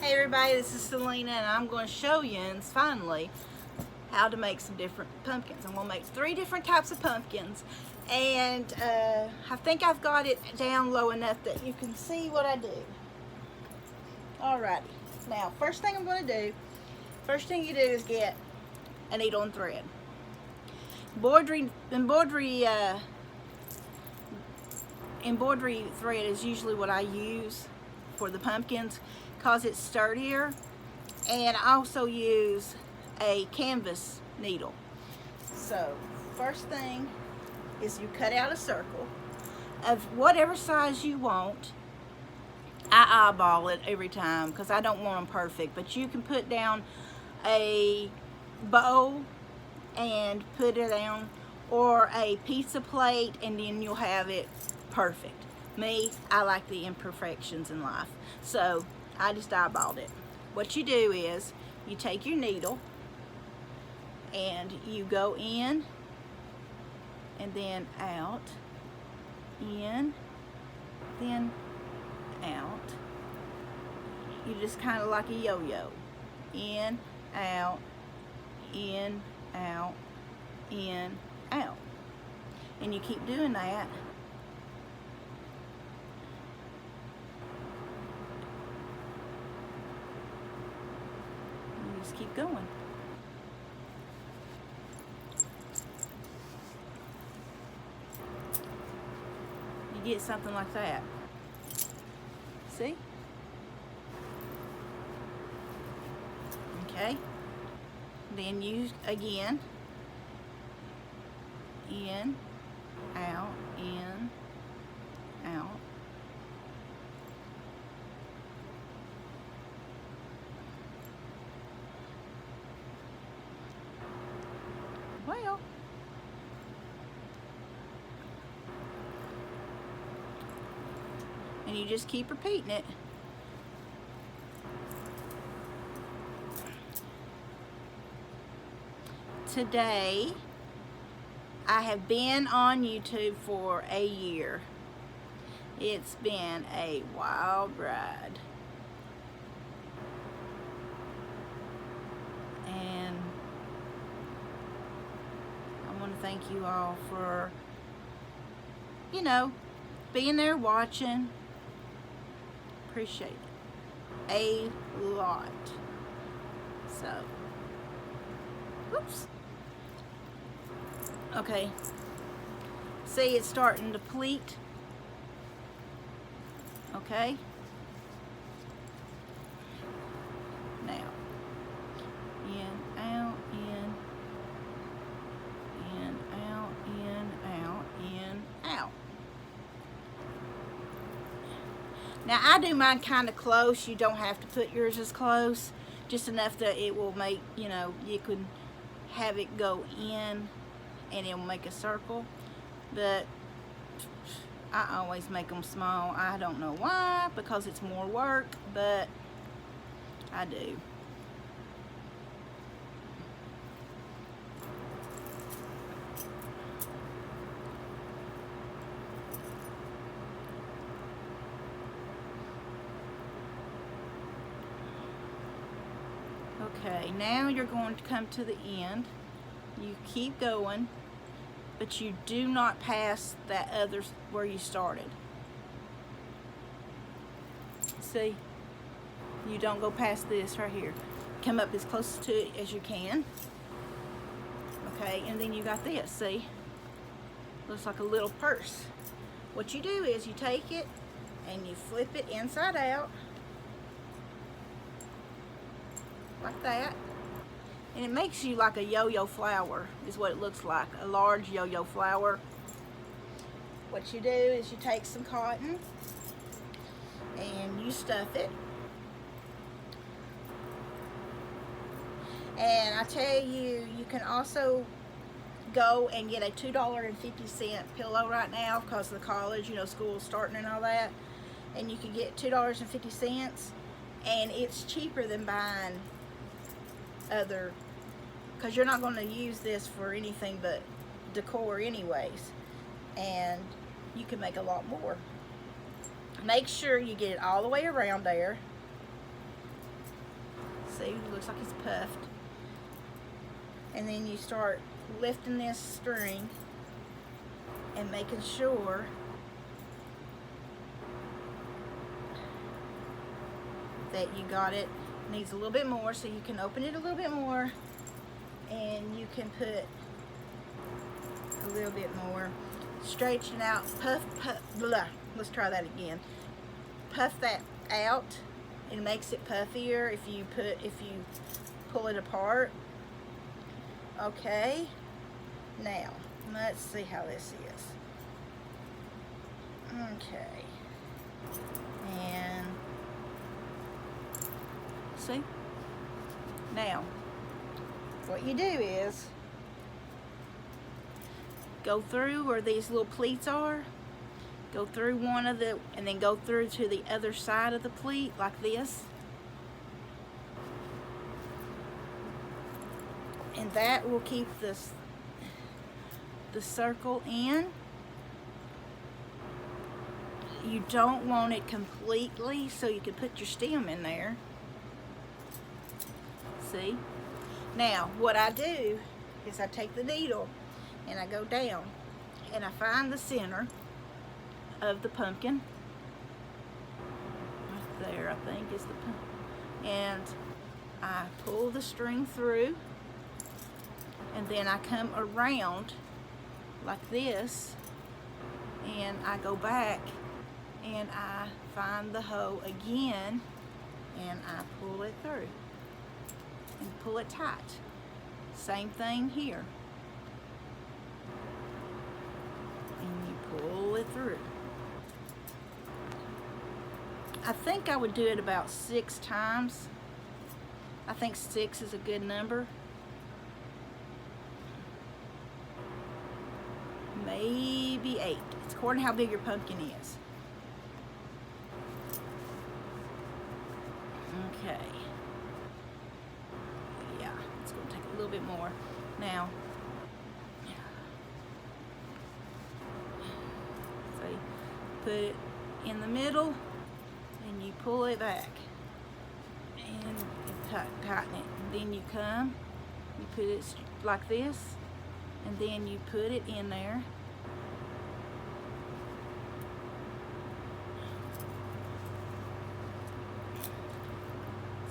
Hey everybody, this is Selena and I'm going to show you finally how to make some different pumpkins. I'm going to make 3 different types of pumpkins, and I think I've got it down low enough that you can see what I do. Alrighty, now first thing I'm going to do, first thing you do is get a needle and thread. Embroidery thread is usually what I use for the pumpkins because it's sturdier, and I also use a canvas needle. So first thing is you cut out a circle of whatever size you want. I eyeball it every time because I don't want them perfect, but you can put down a bow and put it down, or a pizza plate, and then you'll have it perfect. Me, I like the imperfections in life, so I just eyeballed it. What you do is you take your needle and you go in and then out, in, then out. You just kind of like a yo-yo. In, out, in, out, in, out. And you keep doing that. You just keep going. You get something like that. See? Okay. Then you again, in, out, in, out. Well, and you just keep repeating it. Today, I have been on YouTube for a year. It's been a wild ride. And I want to thank you all for, being there watching. Appreciate it a lot. So, oops. Okay, see, it's starting to pleat. Okay, now in, out, in, out, in, out, in, out. Now I do mine kind of close. You don't have to put yours as close, just enough that it will make, you can have it go in and it'll make a circle. But I always make them small. I don't know why, because it's more work, but I do. Okay, now you're going to come to the end. You keep going, but you do not pass that other where you started. See? You don't go past this right here. Come up as close to it as you can. Okay, and then you got this, see? Looks like a little purse. What you do is you take it and you flip it inside out, like that. And it makes you like a yo-yo flower, is what it looks like, a large yo-yo flower. What you do is you take some cotton and you stuff it. And I tell you, you can also go and get a $2.50 pillow right now because of the college, school's starting and all that. And you can get $2.50, and it's cheaper than buying other, because you're not going to use this for anything but decor anyways, and you can make a lot more. Make sure you get it all the way around there, See, it looks like it's puffed. And then you start lifting this string and making sure that you got it. Needs a little bit more, so you can open it a little bit more, and you can put a little bit more. Stretch it out, puff, blah. Let's try that again. Puff that out. It makes it puffier if you pull it apart. Okay, now let's see how this is. Okay, and see, now what you do is go through where these little pleats are, go through one of the, and then go through to the other side of the pleat like this. And that will keep the circle in. You don't want it completely, so you can put your stem in there. See? Now, what I do is I take the needle and I go down and I find the center of the pumpkin. Right there, I think, is the pumpkin. And I pull the string through, and then I come around like this, and I go back and I find the hoe again, and I pull it through and pull it tight. Same thing here. And you pull it through. I think I would do it about 6 times. I think 6 is a good number. Maybe 8. It's according to how big your pumpkin is. Okay. Yeah, it's going to take a little bit more. Now, see, put it in the middle and you pull it back and tighten it. And then you come, you put it like this, and then you put it in there.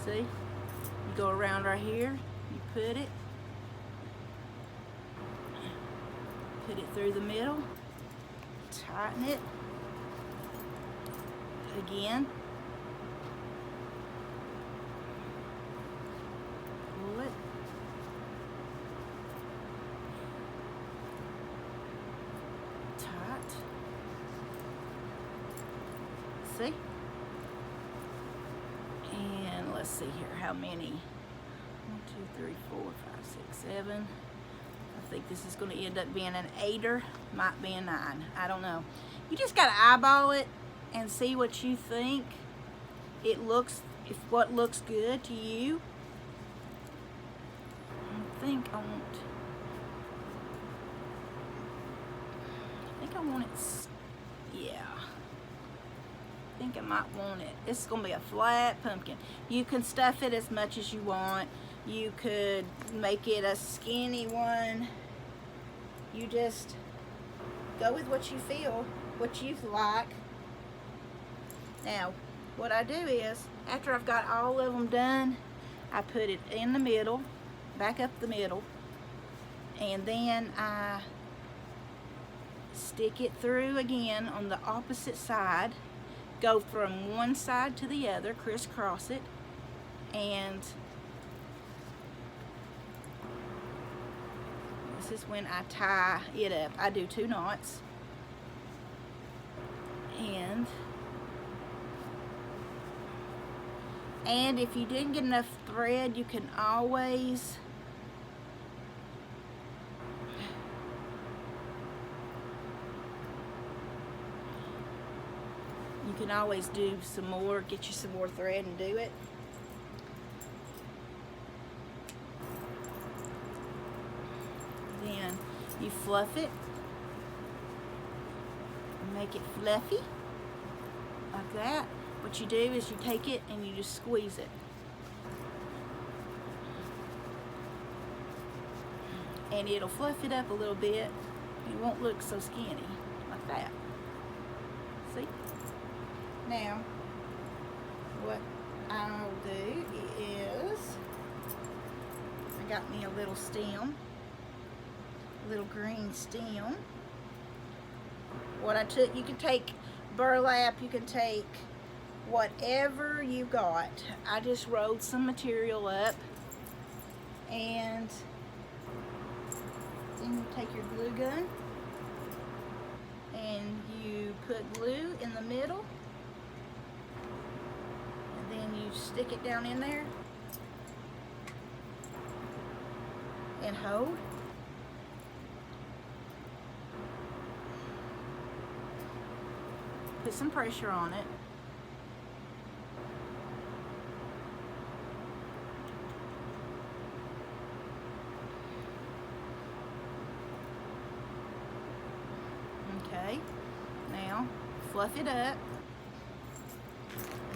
See? You go around right here, you put it through the middle, tighten it again, pull it, tight, see? And let's see here, how many? 1, 2, 3, 4, 5, 6, 7. I think this is going to end up being an 8er, might be a 9. I don't know. You just got to eyeball it and see what you think it looks, if what looks good to you. I think I want it, yeah. I think I might want it. This is going to be a flat pumpkin. You can stuff it as much as you want. You could make it a skinny one. You just go with what you feel, what you like. Now, what I do is, after I've got all of them done, I put it in the middle, back up the middle, and then I stick it through again on the opposite side, go from one side to the other, crisscross it, and this is when I tie it up. I do 2 knots, and if you didn't get enough thread, you can always do some more, get you some more thread and do it. Then you fluff it, make it fluffy like that. What you do is you take it and you just squeeze it. and it'll fluff it up a little bit. It won't look so skinny like that. See? Now, what I'll do is, I got me a little stem, a little green stem. What I took, you can take burlap, you can take whatever you got. I just rolled some material up, and then you take your glue gun and you put glue in the middle, and then you stick it down in there and hold. Put some pressure on it. Okay, now fluff it up.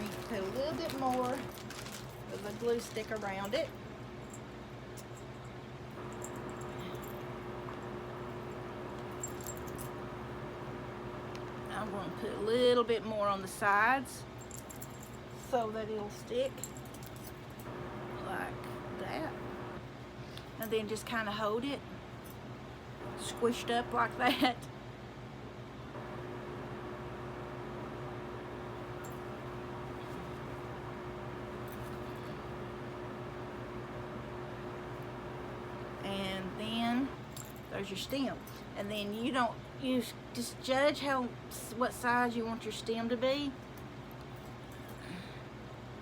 You put a little bit more of the glue stick around it. I'm going to put a little bit more on the sides so that it'll stick like that. And then just kind of hold it squished up like that. And then there's your stem. And then you just judge what size you want your stem to be.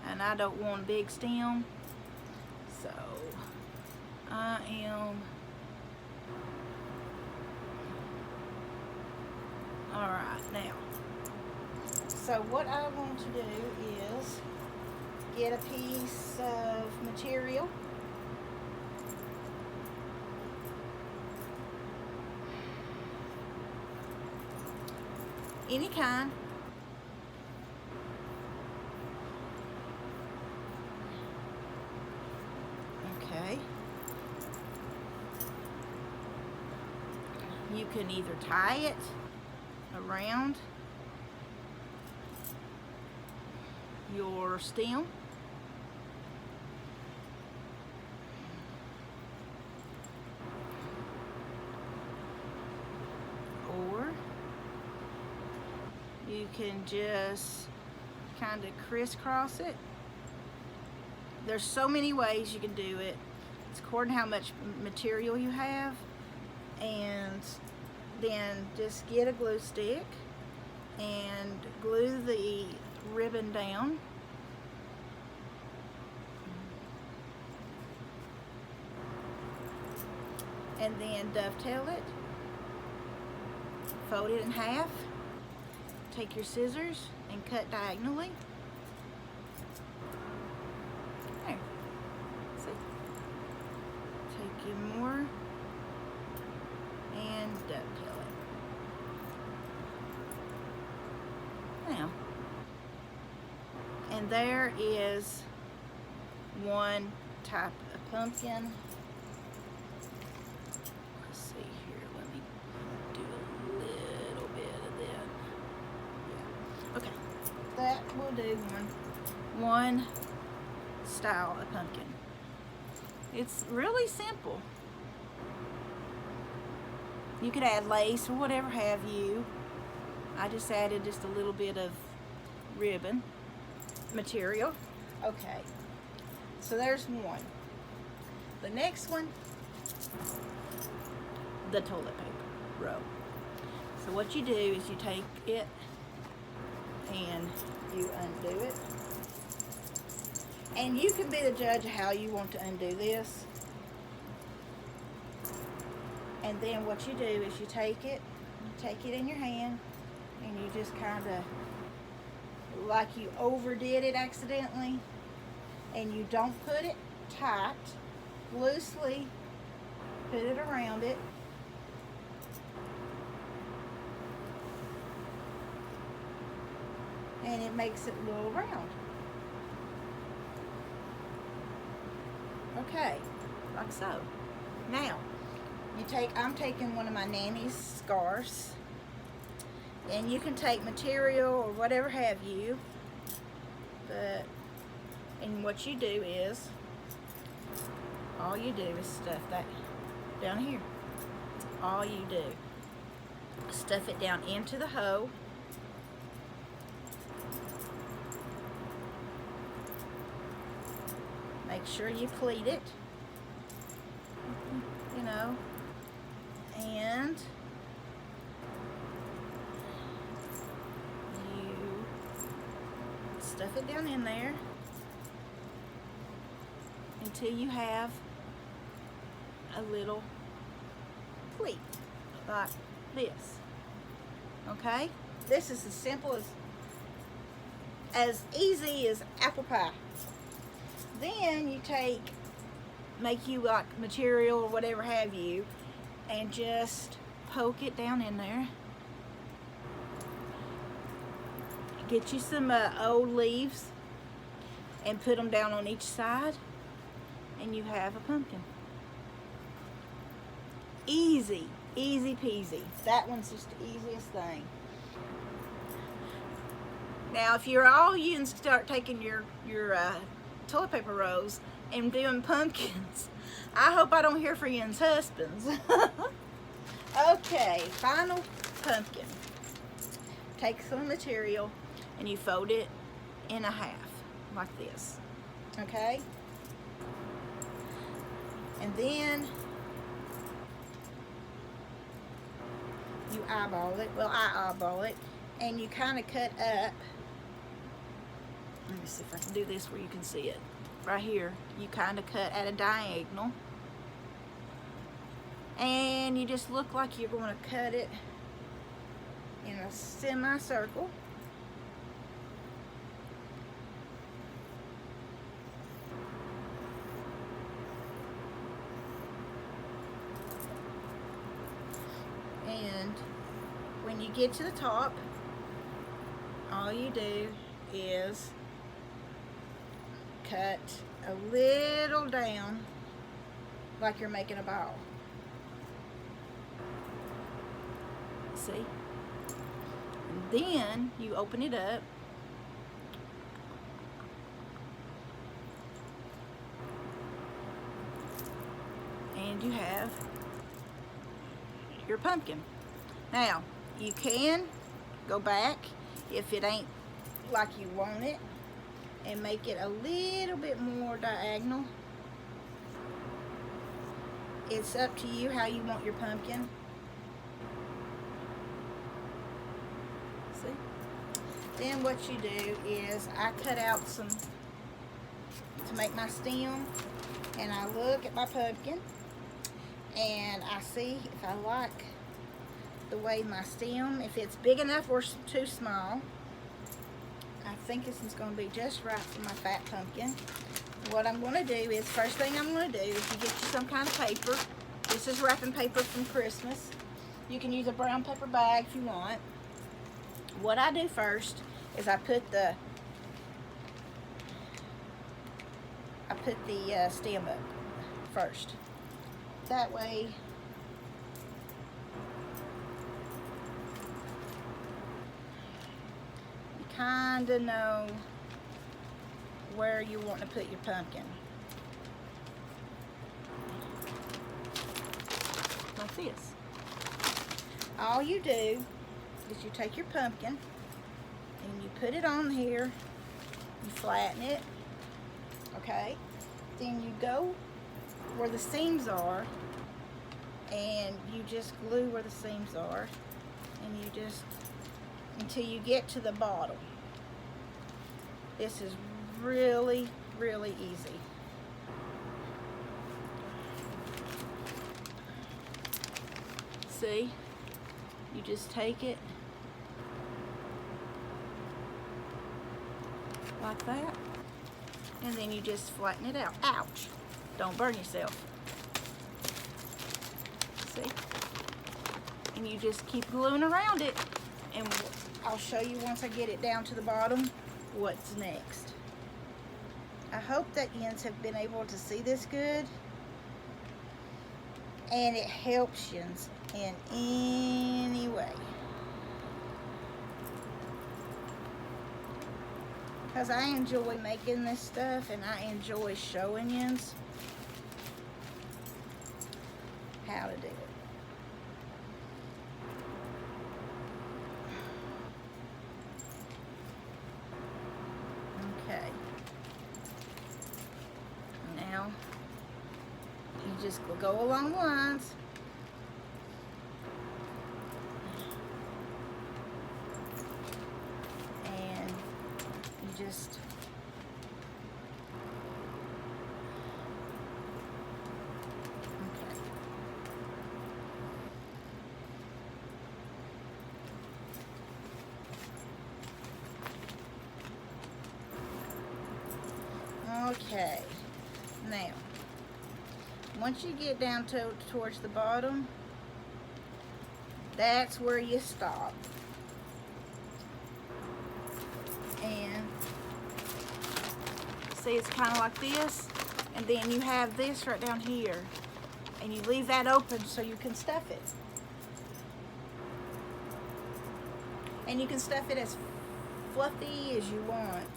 And I don't want a big stem, so I am, all right, now, so what I want to do is get a piece of material. Any kind. Okay. You can either tie it around your stem, or you can just kind of crisscross it. There's so many ways you can do it. It's according to how much material you have. And then just get a glue stick and glue the ribbon down. And then dovetail it. Fold it in half. Take your scissors and cut diagonally. There. See? Take you more and dovetail it. Now, and there is one type of pumpkin. Let's see here, let me do a little bit of that. Yeah. Okay, that will do one style of pumpkin. It's really simple. You could add lace or whatever have you. I just added just a little bit of ribbon material. Okay, so there's one. The next one, the toilet paper roll. So what you do is you take it and you undo it. And you can be the judge of how you want to undo this. And then what you do is you take it in your hand, and you just kind of, like you overdid it accidentally, and you don't put it tight, loosely put it around it. And it makes it a little round. Okay, like so. Now, I'm taking one of my Nanny's scarves, and you can take material or whatever have you, and what you do is, all you do is stuff that down here. All you do, stuff it down into the hole. Make sure you pleat it, you know, and you stuff it down in there until you have a little pleat like this. Okay, this is as simple as easy as apple pie. Then you make you like material or whatever have you, and just poke it down in there. Get you some old leaves and put them down on each side, and you have a pumpkin. Easy, easy peasy. That one's just the easiest thing. Now, if you're all you and start taking your toilet paper rolls and doing pumpkins, I hope I don't hear from your husbands. Okay, final pumpkin. Take some material and you fold it in a half like this. Okay? And then you eyeball it. Well, I eyeball it, and you kind of cut up. Let me see if I can do this where you can see it. Right here, you kind of cut at a diagonal, and you just look like you're going to cut it in a semicircle. And when you get to the top, all you do is cut a little down like you're making a ball. See? And then you open it up. And you have your pumpkin. Now, you can go back if it ain't like you want it and make it a little bit more diagonal. It's up to you how you want your pumpkin. See? Then what you do is I cut out some to make my stem, and I look at my pumpkin and I see if I like the way my stem, if it's big enough or too small. I think this is going to be just right for my fat pumpkin. What I'm going to do is, first thing I'm going to do is you get you some kind of paper. This is wrapping paper from Christmas. You can use a brown paper bag if you want. What I do first is I put the stem up first. That way you kind of know where you want to put your pumpkin. Like this. All you do is you take your pumpkin and you put it on here, you flatten it, okay? Then you go where the seams are and you just glue where the seams are, and you just, until you get to the bottom. This is really, really easy. See? You just take it like that, and then you just flatten it out. Ouch! Don't burn yourself. See? And you just keep gluing around it, and I'll show you once I get it down to the bottom what's next. I hope that you have been able to see this good. and it helps you in any way. Because I enjoy making this stuff and I enjoy showing you how to do it. Okay. Now, you just go along the lines. And you just okay. Now, once you get down towards the bottom, that's where you stop. And see, it's kind of like this, and then you have this right down here, and you leave that open so you can stuff it. And you can stuff it as fluffy as you want.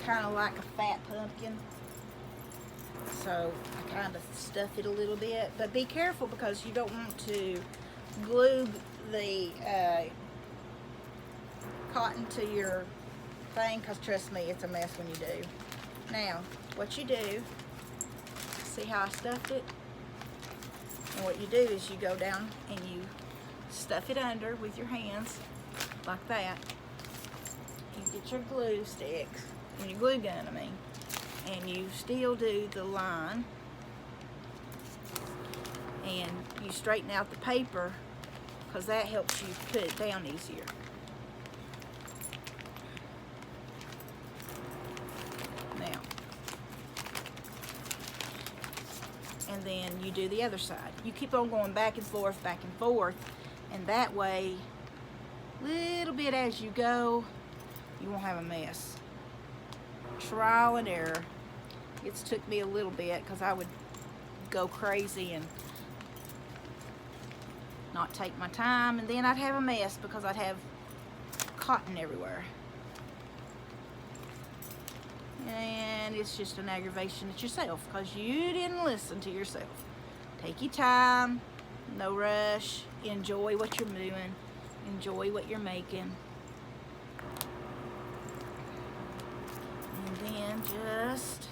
Kind of like a fat pumpkin, so I kind of stuff it a little bit, but be careful because you don't want to glue the cotton to your thing, because trust me, it's a mess when you do. Now what you do, see how I stuffed it, and what you do is you go down and you stuff it under with your hands like that. You get your glue sticks and your glue gun, and you still do the line, and you straighten out the paper because that helps you put it down easier. Now, and then you do the other side. You keep on going back and forth, and that way, little bit as you go, you won't have a mess. Trial and error. It's took me a little bit because I would go crazy and not take my time, and then I'd have a mess because I'd have cotton everywhere. And it's just an aggravation at yourself because you didn't listen to yourself. Take your time, no rush, enjoy what you're doing, enjoy what you're making. And then just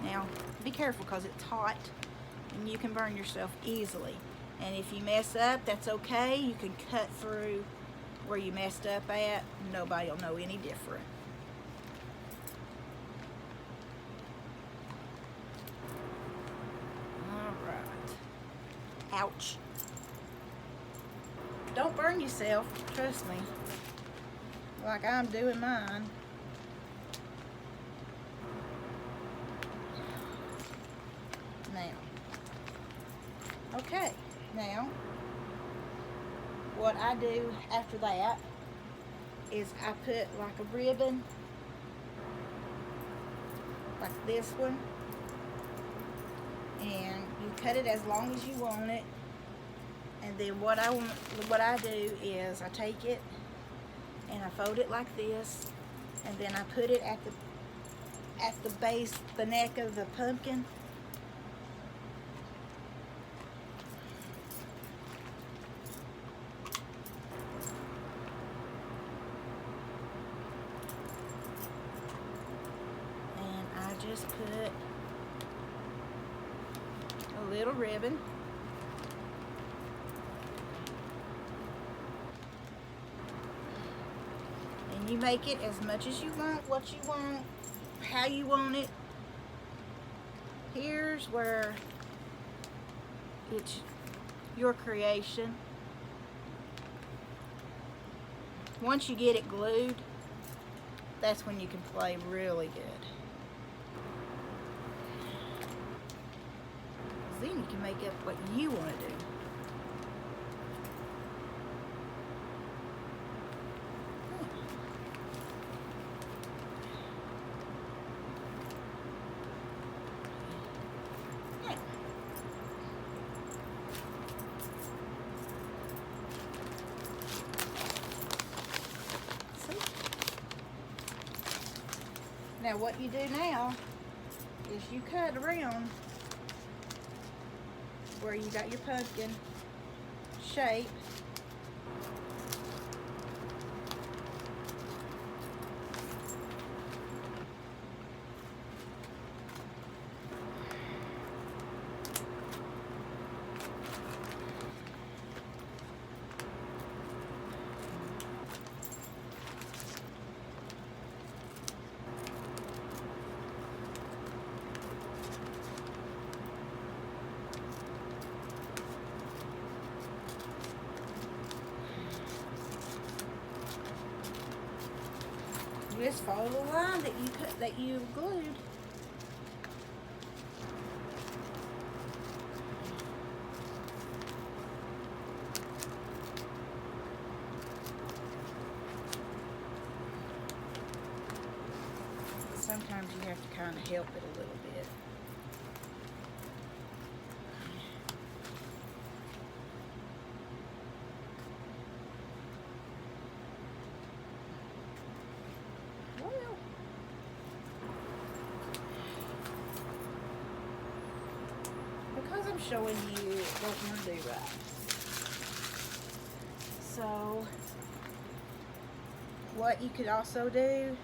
now be careful because it's hot and you can burn yourself easily. And if you mess up, that's okay. You can cut through where you messed up at. Nobody will know any different. Ouch. Don't burn yourself, trust me, like I'm doing mine. Now, okay, now what I do after that is I put like a ribbon, like this one, and you cut it as long as you want it. And then what I do is I take it and I fold it like this, and then I put it at the base, the neck of the pumpkin. And I just put a little ribbon. You make it as much as you want, what you want, how you want it. Here's where it's your creation. Once you get it glued, that's when you can play really good. Then you can make up what you want to do. Now what you do now is you cut around where you got your pumpkin shape. You just follow the line that you glued. Sometimes you have to kind of help it a little bit. Because I'm showing you what you're going to do right. So, what you could also do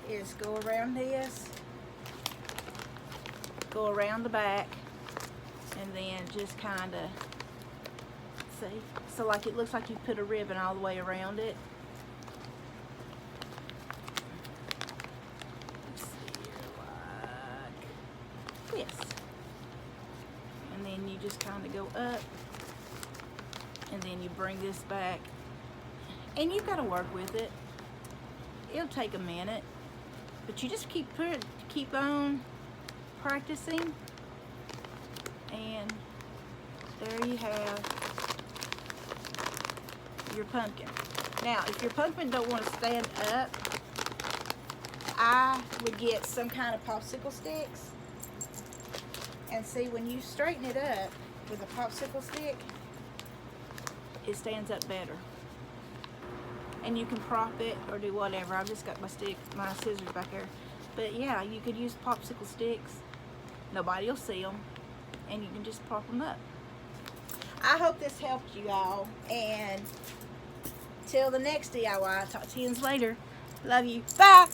is go around this, go around the back, and then just kind of, see? So like it looks like you put a ribbon all the way around it. Let's see here, like this. And then you just kind of go up, and then you bring this back, and you've got to work with it. It'll take a minute, but you just keep on practicing, and there you have your pumpkin. Now, if your pumpkin don't want to stand up, I would get some kind of popsicle sticks. And see, when you straighten it up with a popsicle stick, it stands up better. And you can prop it or do whatever. I've just got my scissors back there. But yeah, you could use popsicle sticks. Nobody will see them. And you can just prop them up. I hope this helped you all. And till the next DIY, talk to you later. Love you. Bye.